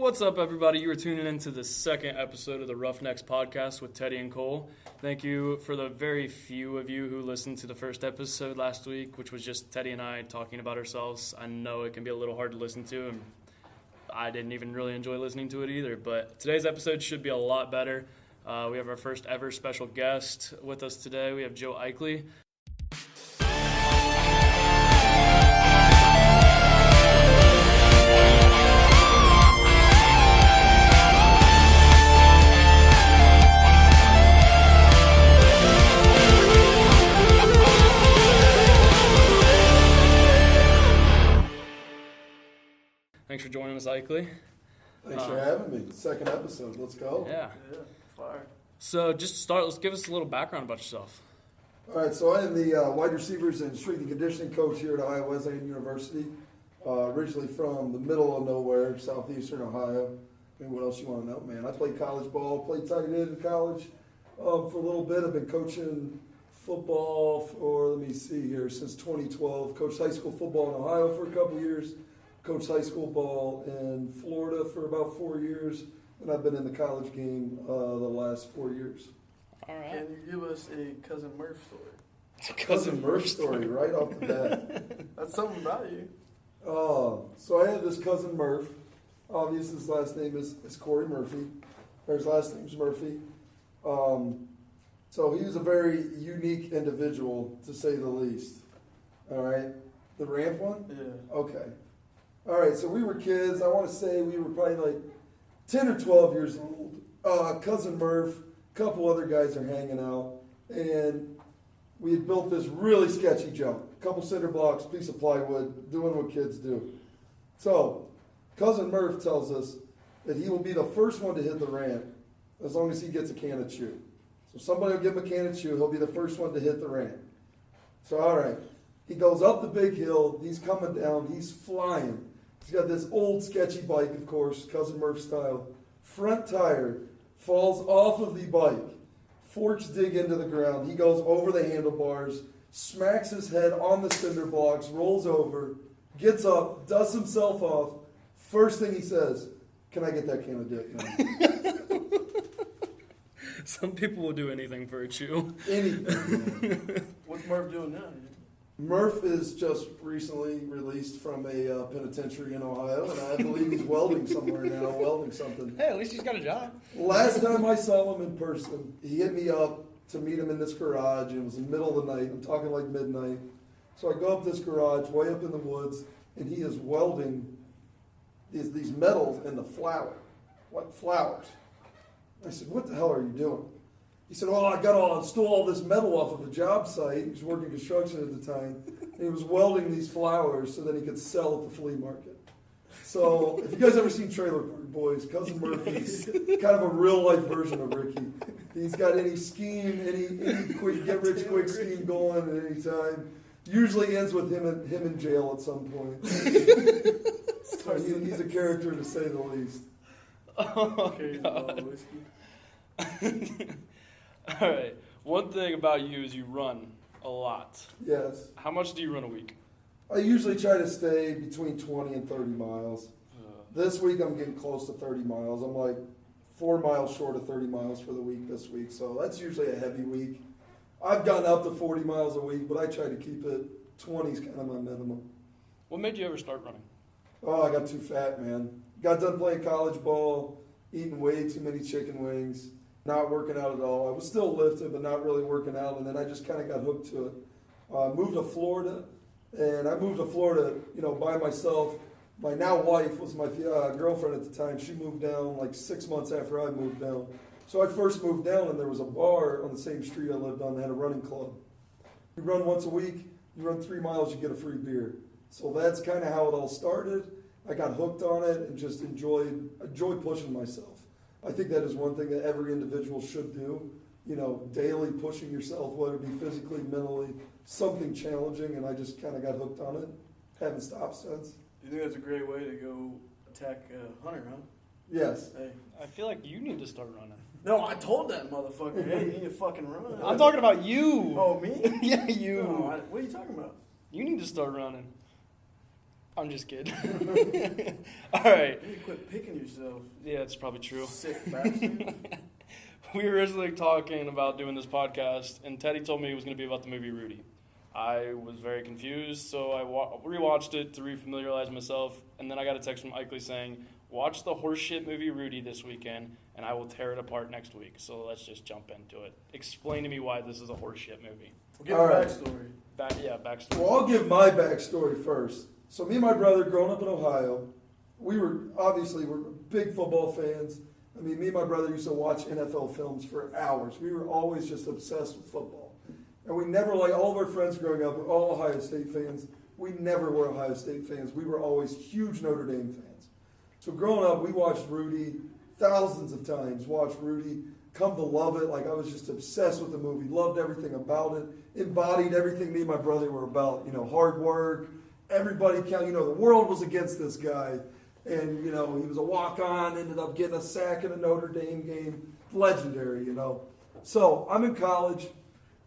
What's up, everybody? You are tuning into the second episode of the Roughnecks podcast with Teddy and Cole. Thank you for the very few of you who listened to the first episode last week, which was just Teddy and I talking about ourselves. I know it can be a little hard to listen to, and I didn't even really enjoy listening to it either. But today's episode should be a lot better. We have our first ever special guest with us today. We have Joe Aichele. Thanks for joining us, Aichele. Thanks for having me. Second episode. Let's go. Yeah. Fire. So just to start, let's give us a little background about yourself. All right, so I am the wide receivers and strength and conditioning coach here at Ohio Wesleyan University. Originally from the middle of nowhere, southeastern Ohio. I mean, what else you want to know, man? I played college ball, played tight end in college for a little bit. I've been coaching football for, since 2012. Coached high school football in Ohio for a couple years. Coached high school ball in Florida for about 4 years, and I've been in the college game the last 4 years. All right. Can you give us a Cousin Murph story? Cousin Murph story right off the bat. That's something about you. So I had this cousin Murph. Obviously, his last name is Corey Murphy. Or his last name's Murphy. So he was a very unique individual, to say the least. All right? The ramp one? Yeah. Okay. All right, so we were kids. I want to say we were probably like 10 or 12 years old. Cousin Murph, a couple other guys are hanging out, and we had built this really sketchy jump. A couple cinder blocks, piece of plywood, doing what kids do. So, Cousin Murph tells us that he will be the first one to hit the ramp as long as he gets a can of chew. So somebody will give him a can of chew, he'll be the first one to hit the ramp. So, all right. He goes up the big hill, he's coming down, he's flying. He's got this old sketchy bike, of course, Cousin Murph style. Front tire falls off of the bike. Forks dig into the ground. He goes over the handlebars, smacks his head on the cinder blocks, rolls over, gets up, dusts himself off. First thing he says, "Can I get that can of dick now?" Some people will do anything for a chew. Anything. What's Murph doing now? Murph is just recently released from a penitentiary in Ohio, and I believe he's welding somewhere now, welding something. Hey, at least he's got a job. Last time I saw him in person, he hit me up to meet him in this garage. It was in the middle of the night. I'm talking like midnight. So I go up this garage, way up in the woods, and he is welding these metals in the flour, like flowers. I said, "What the hell are you doing?" He said, I stole all this metal off of a job site. He was working construction at the time. And he was welding these flowers so that he could sell at the flea market. So, if you guys ever seen Trailer Park Boys, Cousin Murphy's kind of a real-life version of Ricky. He's got any scheme, any quick get-rich-quick scheme going at any time. Usually ends with him in jail at some point. So he's a character, to say the least. Okay, All right. One thing about you is you run a lot. Yes. How much do you run a week? I usually try to stay between 20 and 30 miles. This week I'm getting close to 30 miles. I'm like 4 miles short of 30 miles for the week this week. So that's usually a heavy week. I've gotten up to 40 miles a week, but I try to keep it 20 is kind of my minimum. What made you ever start running? Oh, I got too fat, man. Got done playing college ball, eating way too many chicken wings, not working out at all. I was still lifting, but not really working out, and then I just kind of got hooked to it. Moved to Florida, and I moved to Florida, by myself. My now wife was my girlfriend at the time. She moved down like 6 months after I moved down. So I first moved down, and there was a bar on the same street I lived on that had a running club. You run once a week, you run 3 miles, you get a free beer. So that's kind of how it all started. I got hooked on it and just enjoyed pushing myself. I think that is one thing that every individual should do, daily pushing yourself, whether it be physically, mentally, something challenging, and I just kind of got hooked on it. Haven't stopped since. You think that's a great way to go attack Hunter, huh? Yes. Hey. I feel like you need to start running. No, I told that motherfucker, hey, you need to fucking run. I'm talking about you. Oh, me? Yeah, you. No, what are you talking about? You need to start running. I'm just kidding. All right. You need to quit picking yourself. Yeah, it's probably true. Sick bastard. We were originally talking about doing this podcast, and Teddy told me it was going to be about the movie Rudy. I was very confused, so I rewatched it to refamiliarize myself, and then I got a text from Aichele saying, watch the horseshit movie Rudy this weekend, and I will tear it apart next week. So let's just jump into it. Explain to me why this is a horseshit movie. We'll give a backstory. Backstory. Well, I'll give my backstory first. So me and my brother, growing up in Ohio, we're big football fans. I mean, me and my brother used to watch NFL films for hours. We were always just obsessed with football. And we never, like all of our friends growing up, were all Ohio State fans. We never were Ohio State fans. We were always huge Notre Dame fans. So growing up, we watched Rudy thousands of times, watched Rudy, come to love it. Like I was just obsessed with the movie, loved everything about it, embodied everything me and my brother were about, hard work, everybody count, the world was against this guy. And, he was a walk-on, ended up getting a sack in a Notre Dame game. Legendary, So I'm in college.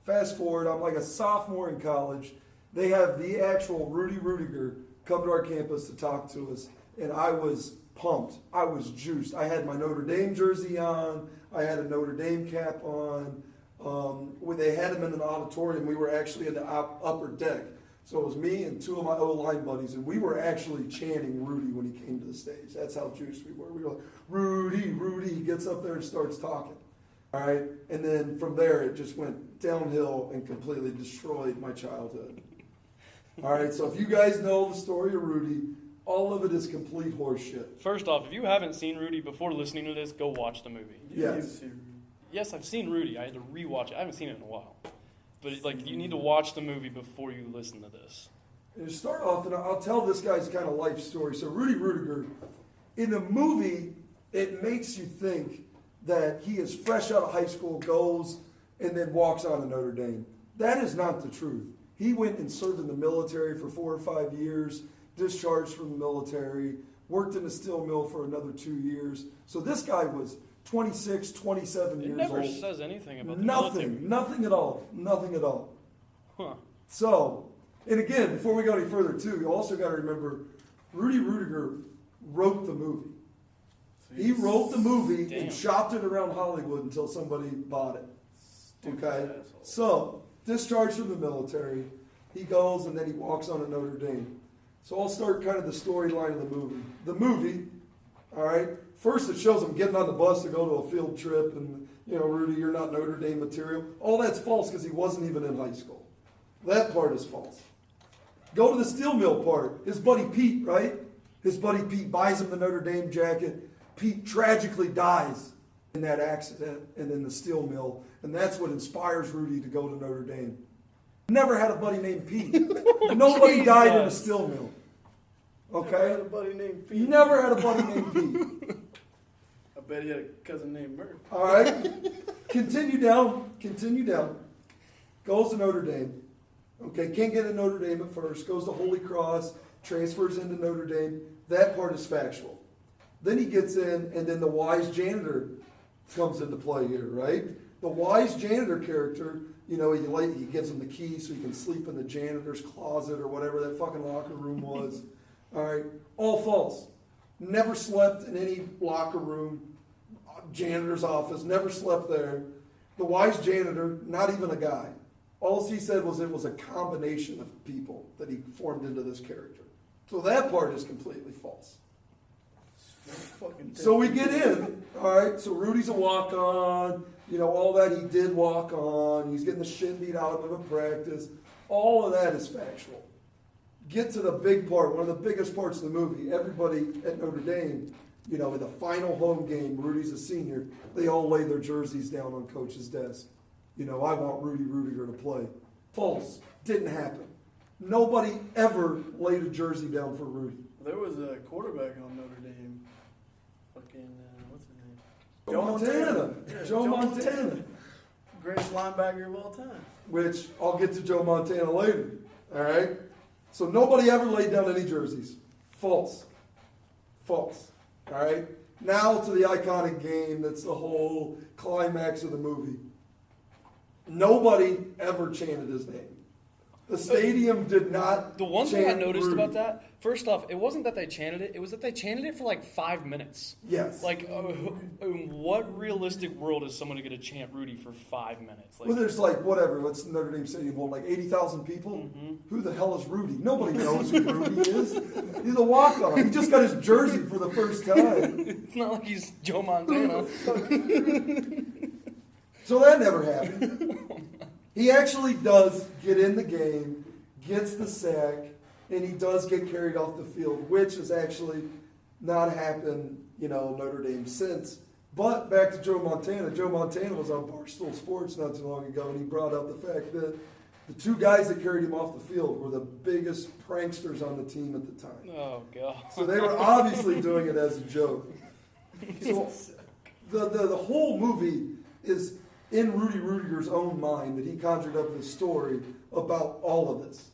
Fast forward, I'm like a sophomore in college. They have the actual Rudy Rudiger come to our campus to talk to us. And I was pumped. I was juiced. I had my Notre Dame jersey on. I had a Notre Dame cap on. They had him in an auditorium. We were actually in the upper deck. So it was me and two of my O-line buddies, and we were actually chanting Rudy when he came to the stage. That's how juiced we were. We were like, Rudy, Rudy. He gets up there and starts talking. All right? And then from there, it just went downhill and completely destroyed my childhood. All right? So if you guys know the story of Rudy, all of it is complete horseshit. First off, if you haven't seen Rudy before listening to this, go watch the movie. Yes. Yes, I've seen Rudy. I had to rewatch it. I haven't seen it in a while. But you need to watch the movie before you listen to this. And to start off, and I'll tell this guy's kind of life story. So Rudy Rudiger, in the movie, it makes you think that he is fresh out of high school, goes, and then walks on to Notre Dame. That is not the truth. He went and served in the military for 4 or 5 years, discharged from the military, worked in a steel mill for another 2 years. So this guy was 26, 27 years old. It never says anything about the military. Nothing at all. Nothing at all. Huh. So, and again, before we go any further, too, you also got to remember, Rudy Rudiger wrote the movie. He wrote the movie and shopped it around Hollywood until somebody bought it. Okay? So, discharged from the military, he goes and then he walks on to Notre Dame. So I'll start kind of the storyline of the movie. The movie, all right, first it shows him getting on the bus to go to a field trip and, Rudy, you're not Notre Dame material. All that's false because he wasn't even in high school. That part is false. Go to the steel mill part. His buddy Pete, right? His buddy Pete buys him the Notre Dame jacket. Pete tragically dies in that accident and in the steel mill. And that's what inspires Rudy to go to Notre Dame. Never had a buddy named Pete. Nobody died in a steel mill. Okay? Never had a buddy named Pete. Never had a buddy named Pete. I bet he had a cousin named Murph. All right? Continue down. Goes to Notre Dame. Okay, can't get to Notre Dame at first. Goes to Holy Cross. Transfers into Notre Dame. That part is factual. Then he gets in, and then the wise janitor comes into play here, right? The wise janitor character, he gives him the key so he can sleep in the janitor's closet or whatever that fucking locker room was. All right, all false. Never slept in any locker room, janitor's office, never slept there. The wise janitor, not even a guy. All he said was it was a combination of people that he formed into this character. So that part is completely false. So we get in, all right, so Rudy's a walk-on, all that he did walk on, he's getting the shit beat out of him in practice, all of that is factual. Get to the big part, one of the biggest parts of the movie, everybody at Notre Dame, in the final home game, Rudy's a senior, they all lay their jerseys down on coach's desk. I want Rudy Rudiger to play. False, didn't happen. Nobody ever laid a jersey down for Rudy. There was a quarterback on Notre Dame. Fucking, what's his name? Joe Montana. Yeah, Joe Montana. Greatest linebacker of all time. Which, I'll get to Joe Montana later. All right? So nobody ever laid down any jerseys. False. All right? Now to the iconic game that's the whole climax of the movie. Nobody ever chanted his name. The stadium did not. The one thing I chant noticed Rudy. about that, first off, it wasn't that they chanted it. It was that they chanted it for like 5 minutes. Yes. Like, in what realistic world is someone going to chant Rudy for 5 minutes? Like, Well, there's like, whatever, what's Notre Dame Stadium hold? Like 80,000 people? Mhm. Who the hell is Rudy? Nobody knows who Rudy is. He's a walk-on. He just got his jersey for the first time. it's not like he's Joe Montana. So that never happened. He actually does get in the game, gets the sack, and he does get carried off the field, which has actually not happened, Notre Dame since. But back to Joe Montana. Joe Montana was on Barstool Sports not too long ago, and he brought up the fact that the two guys that carried him off the field were the biggest pranksters on the team at the time. Oh, God. So they were obviously doing it as a joke. So the whole movie is in Rudy Rudiger's own mind that he conjured up this story about all of this.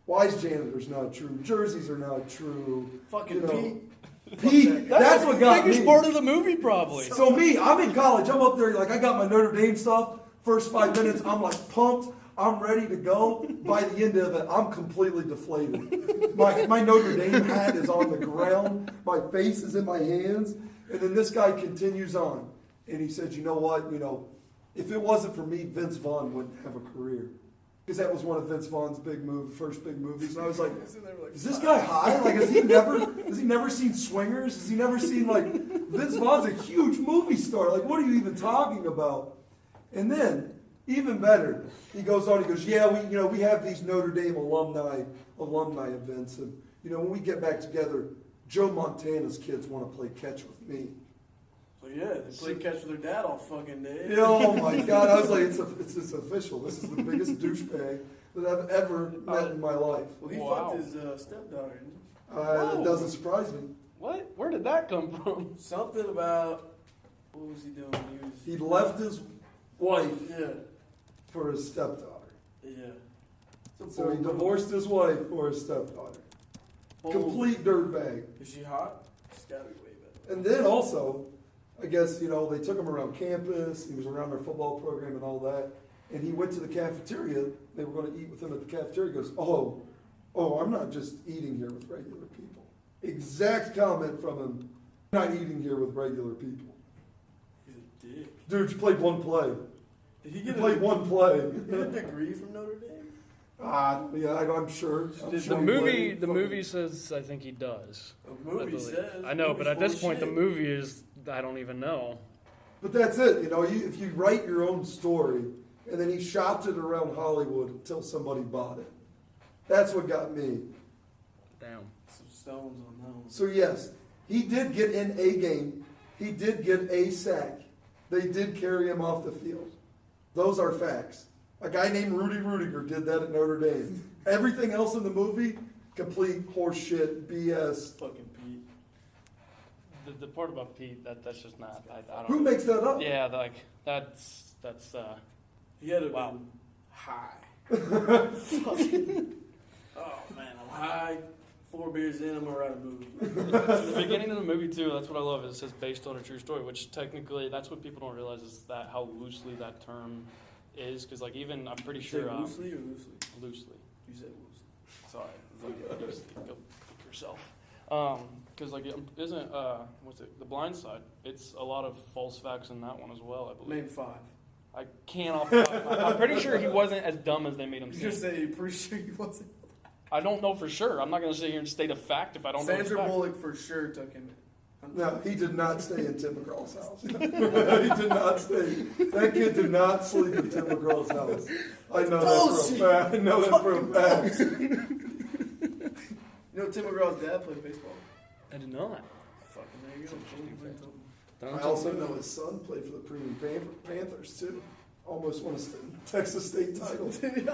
Wise janitors not true. Jerseys are not true. Fucking Pete. Pete, that's what got the biggest me. part of the movie, probably. So me, I'm in college. I'm up there like I got my Notre Dame stuff. First 5 minutes, I'm like pumped. I'm ready to go. By the end of it, I'm completely deflated. My Notre Dame hat is on the ground. My face is in my hands. And then this guy continues on. And he said, you know what? If it wasn't for me, Vince Vaughn wouldn't have a career. Because that was one of Vince Vaughn's first big movies. And I was like, is this guy high? Like, has he never seen Swingers? Has he never seen, like, Vince Vaughn's a huge movie star. Like, what are you even talking about? And then, even better, he goes on, he goes, yeah, we have these Notre Dame alumni events. And, when we get back together, Joe Montana's kids want to play catch with me. So yeah, they played catch with their dad all fucking day. Oh my God! I was like, it's official. This is the biggest douchebag that I've ever met in my life. Well, he fucked his stepdaughter. It doesn't surprise me. What? Where did that come from? Something about what was he doing? He left his wife Yeah, for his stepdaughter. yeah. So he divorced his wife for his stepdaughter. Complete dirtbag. Is she hot? She's gotta be way better. And then also, I guess, they took him around campus. He was around their football program and all that. And he went to the cafeteria. They were going to eat with him at the cafeteria. He goes, oh, I'm not just eating here with regular people. Exact comment from him. I'm not eating here with regular people. He's a dick. Dude, you played one play. Did he You get played one play. Did he get a degree from Notre Dame? Yeah, I'm sure. The movie says I think he does. The movie says. I know, but at this point, the shit. movie is I don't even know. But that's it. If you write your own story, and then he shopped it around Hollywood until somebody bought it. That's what got me. Damn. Some stones on that one. So yes, he did get in a game. He did get a sack. They did carry him off the field. Those are facts. A guy named Rudy Rudiger did that at Notre Dame. Everything else in the movie, complete horse shit, BS. Fucking Pete. The part about Pete, that's just not. I don't. Who makes that up? Yeah, that's. He had to Wow. been high. Fucking. Oh man, I'm high. 4 beers in, I'm gonna write a movie. The beginning of the movie too. That's what I love. Is it says based on a true story, which technically that's what people don't realize is that how loosely that term is. Because like even I'm pretty You sure said loosely or loosely? loosely. You said loosely. Sorry, loosely. Go fuck yourself. Because like isn't what's it? The Blind Side. It's a lot of false facts in that one as well. I believe. Name 5. I can't off the top of my- I'm pretty sure he wasn't as dumb as they made him You seem. just say you're pretty sure he wasn't. I don't know for sure. I'm not going to sit here and state a fact if I don't know Sandra the fact. Bullock for sure took him. No, he did not stay in Tim McGraw's house. He did not stay. That kid did not sleep in Tim MGraw's house. I know Bullshit. that for a fact. I know that for a fact. You know Tim McGraw's dad played baseball? I did not. Fucking there you go. I also know his son played for the Premium Panthers, too. Almost won a Texas State title. In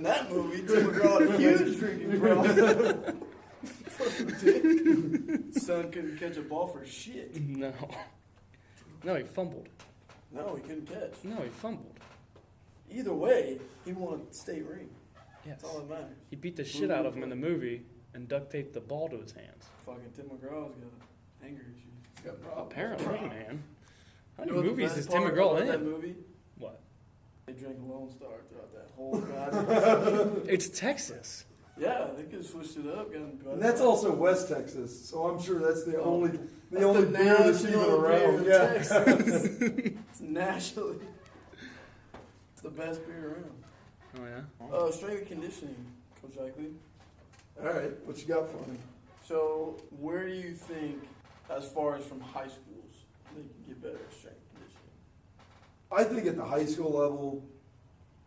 that movie, Tim McGraw had a huge drinking problem. Son couldn't catch a ball for shit. No. No, he fumbled. No, he couldn't catch. No, he fumbled. Either way, he won a state ring. Yes. That's all that matters. He beat the shit out of him in the movie and duct taped the ball to his hands. Fucking Tim McGraw's got anger issues. He's got problems. Apparently, man. How You many know what the movies best is Tim part McGraw about that in? movie? What? They drink Lone Star throughout that whole goddamn. It's Texas. Yeah, they could have switched it up. And that's also West Texas, so I'm sure that's the only That's beer that's even national around. beer of Yeah. Texas. It's nationally. It's the best beer around. Oh yeah. Strength and conditioning, Coach Aichele. All right, what you got for me? So, where do you think, as far as from high schools, they can get better at strength and conditioning? I think at the high school level,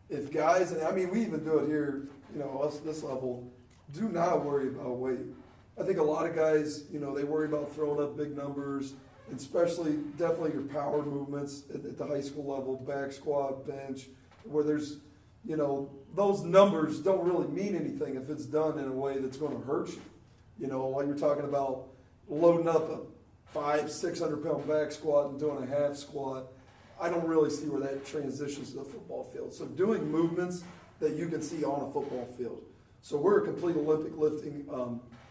if guys, and I mean, we even do it here, us at this level, do not worry about weight. I think a lot of guys, they worry about throwing up big numbers, and especially definitely your power movements at the high school level, back squat, bench, where there's, those numbers don't really mean anything if it's done in a way that's going to hurt you. Like you're talking about loading up a 500-600 pound back squat and doing a half squat. I don't really see where that transitions to the football field. So doing movements that you can see on a football field. So we're a complete Olympic lifting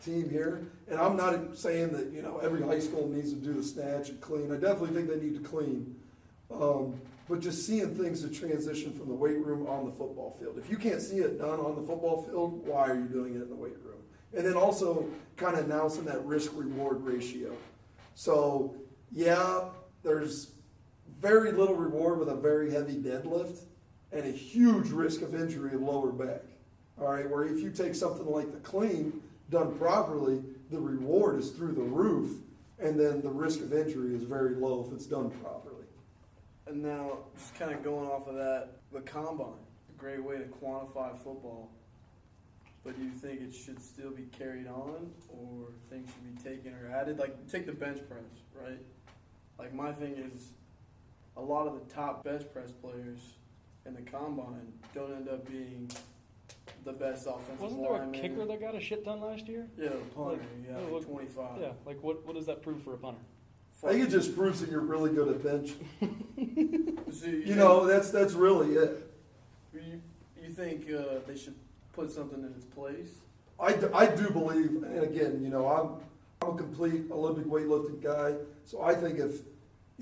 team here, and I'm not saying that every high school needs to do the snatch and clean. I definitely think they need to clean, but just seeing things to transition from the weight room on the football field. If you can't see it done on the football field, why are you doing it in the weight room? And then also kind of announcing that risk-reward ratio. So yeah, there's very little reward with a very heavy deadlift and a huge risk of injury of lower back. All right, where if you take something like the clean done properly, the reward is through the roof, and then the risk of injury is very low if it's done properly. And now, just kind of going off of that, the combine, a great way to quantify football. But do you think it should still be carried on, or things should be taken or added? Like, take the bench press, right? Like, my thing is, a lot of the top bench press players in the combine don't end up being the best offensive Wasn't there a lineman. kicker that got a shit ton last year? Yeah, the punter, Like, 25. Yeah, like what does that prove for a punter? I think it just proves that you're really good at bench. So that's really it. You think they should put something in its place? I do believe, and again, I'm a complete Olympic weightlifting guy, so I think if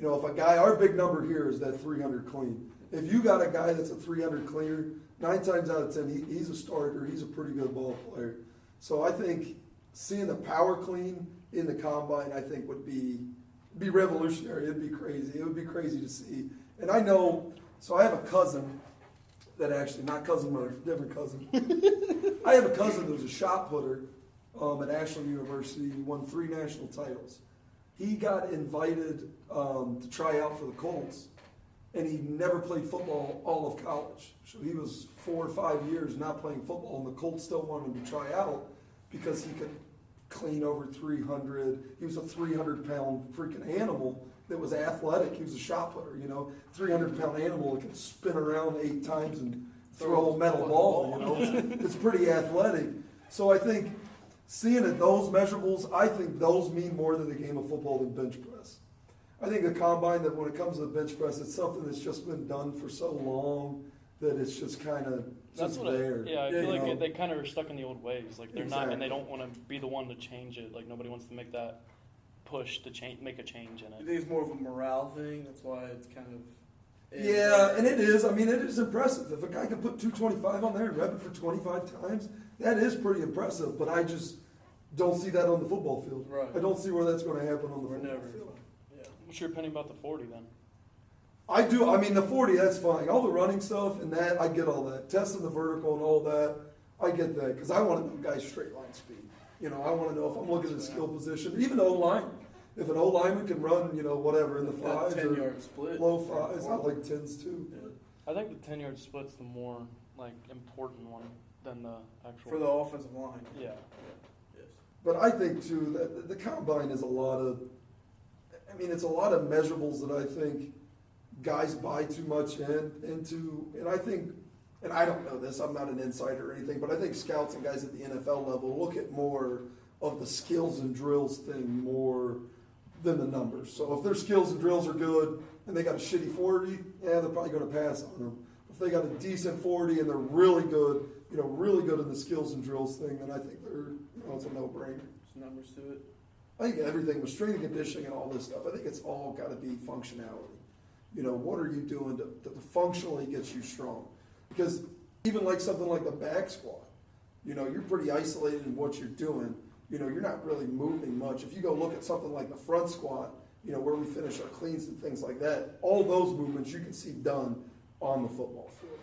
a guy, our big number here is that 300 clean. If you got a guy that's a 300 cleaner, 9 times out of 10, he's a starter. He's a pretty good ball player. So I think seeing the power clean in the combine, I think would be revolutionary. It'd be crazy. It would be crazy to see. And I know, so I have a cousin that actually, not cousin Murph, different cousin. I have a cousin that was a shot putter at Aichele University. He won 3 national titles. He got invited to try out for the Colts, and he never played football all of college. So he was 4 or 5 years not playing football, and the Colts still wanted him to try out because he could clean over 300. He was a 300-pound freaking animal that was athletic. He was a shot putter, 300-pound animal that could spin around 8 times and throw a metal ball, It's pretty athletic. So I think seeing at those measurables, I think those mean more than the game of football than bench press. I think the combine, that when it comes to the bench press, it's something that's just been done for so long that it's just kind of there. I feel like they kind of are stuck in the old ways. Like they're not, and they don't want to be the one to change it. Like nobody wants to make that push to make a change in it. You think it's more of a morale thing? That's why it's kind of... Yeah, and it is. I mean, it is impressive. If a guy can put 225 on there and rep it for 25 times, that is pretty impressive. But I just don't see that on the football field. Right. I don't see where that's going to happen on the football never field. Yeah. What's your opinion about the 40 then? I do. I mean, the 40, that's fine. All the running stuff and that, I get all that. Testing the vertical and all that, I get that. Because I want to know guys' straight line speed. I want to know if I'm looking at the skill position, even O-line. If an O-lineman can run, whatever, in the 5s 10-yard split. low 5s, I like 10s too. I think the 10-yard split's the more important one than the actual. For the offensive line. Yeah. Yes. But I think too that the combine is it's a lot of measurables that I think guys buy too much into, and I think, and I don't know this, I'm not an insider or anything, but I think scouts and guys at the NFL level look at more of the skills and drills thing more than the numbers. So if their skills and drills are good and they got a shitty 40, they're probably going to pass on them. If they got a decent 40 and they're really good, really good in the skills and drills thing, then I think they're, it's a no-brainer. There's numbers to it. I think everything with strength and conditioning and all this stuff, I think it's all got to be functionality. What are you doing to functionally get you strong? Because even like something like the back squat, you're pretty isolated in what you're doing. You're not really moving much. If you go look at something like the front squat, where we finish our cleans and things like that, all those movements you can see done on the football field.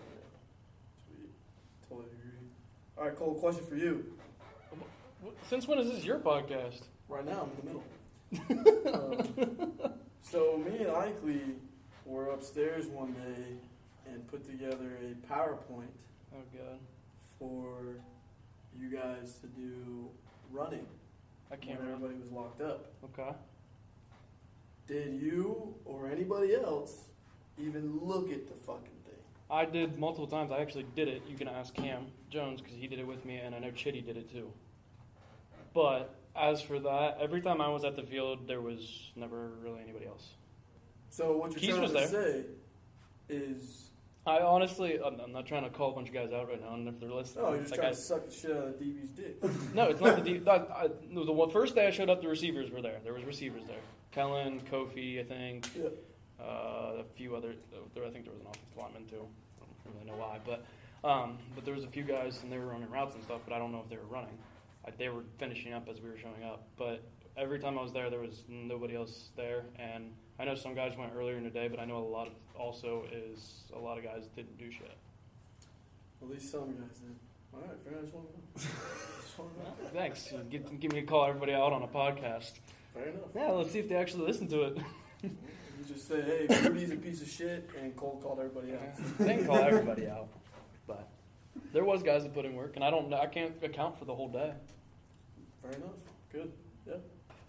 Sweet. Totally agree. All right, Cole, question for you. Since when is this your podcast? Right now, I'm in the middle. So me and Aichele were upstairs one day and put together a PowerPoint Oh, God. for you guys to do running I can't when remember. everybody was locked up. Okay. Did you or anybody else even look at the fucking thing? I did multiple times. I actually did it. You can ask Cam Jones because he did it with me, and I know Chitty did it too. But as for that, every time I was at the field, there was never really anybody else. So what Keith you're trying was to say is... I honestly, I'm not trying to call a bunch of guys out right now, and if they're listening, Oh, you're just like trying to suck the shit out of the DB's dick. No, it's not the first day I showed up, the receivers were there. There was receivers there. Kellen, Kofi, I think, Yeah. a few other. I think there was an offensive lineman too. I don't really know why, but there was a few guys and they were running routes and stuff. But I don't know if they were running. They were finishing up as we were showing up. But every time I was there was nobody else there. And I know some guys went earlier in the day, but I know a lot of guys didn't do shit. At least some guys did. All right, fair enough. Thanks. Give me a call, everybody out on a podcast. Fair enough. Yeah, let's see if they actually listen to it. You just say, hey, Rudy's a piece of shit, and Cole called everybody out. They can call everybody out, but there was guys that put in work, and I can't account for the whole day. Fair enough. Good. Yeah.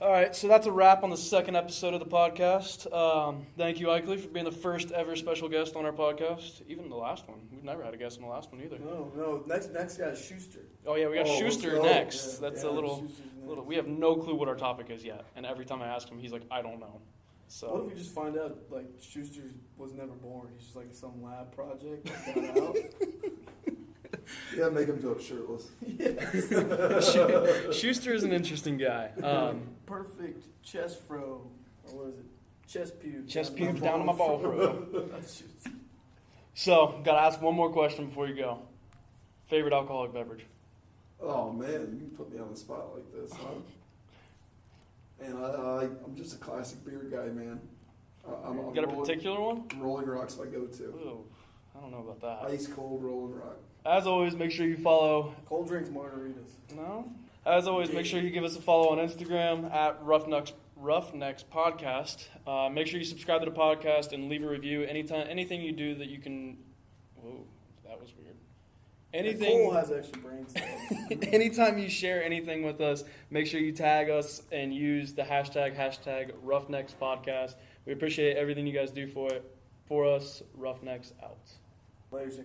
All right, so that's a wrap on the second episode of the podcast. Thank you, Aichele, for being the first ever special guest on our podcast. Even the last one. We've never had a guest on the last one either. No. Next guy is Schuster. Oh, yeah, we got Schuster let's go. next. Yeah, That's a little. Schuster's next. We have no clue what our topic is yet, and every time I ask him, he's like, I don't know. What So if we just find out, like, Schuster was never born? He's just like some lab project that got out. Yeah, make him do it shirtless. Schuster is an interesting guy. Perfect chest fro. Or what is it? Chest pubes. Chest pubes down to my ball fro. That's Schuster. So, gotta ask one more question before you go. Favorite alcoholic beverage? Oh man, you put me on the spot like this, huh? And I'm just a classic beer guy, man. I'm Got a particular one? Rolling Rock's my go-to. Ooh, I don't know about that. Ice cold Rolling Rock. As always, make sure you follow. Cole drinks margaritas. No. As always, make sure you give us a follow on Instagram at Roughnecks Podcast. Make sure you subscribe to the podcast and leave a review. Anything you do that you can. Whoa, that was weird. Anything. Cole has extra brain cells. Anytime you share anything with us, make sure you tag us and use the hashtag Roughnecks Podcast. We appreciate everything you guys do for us. Roughnecks out. Later.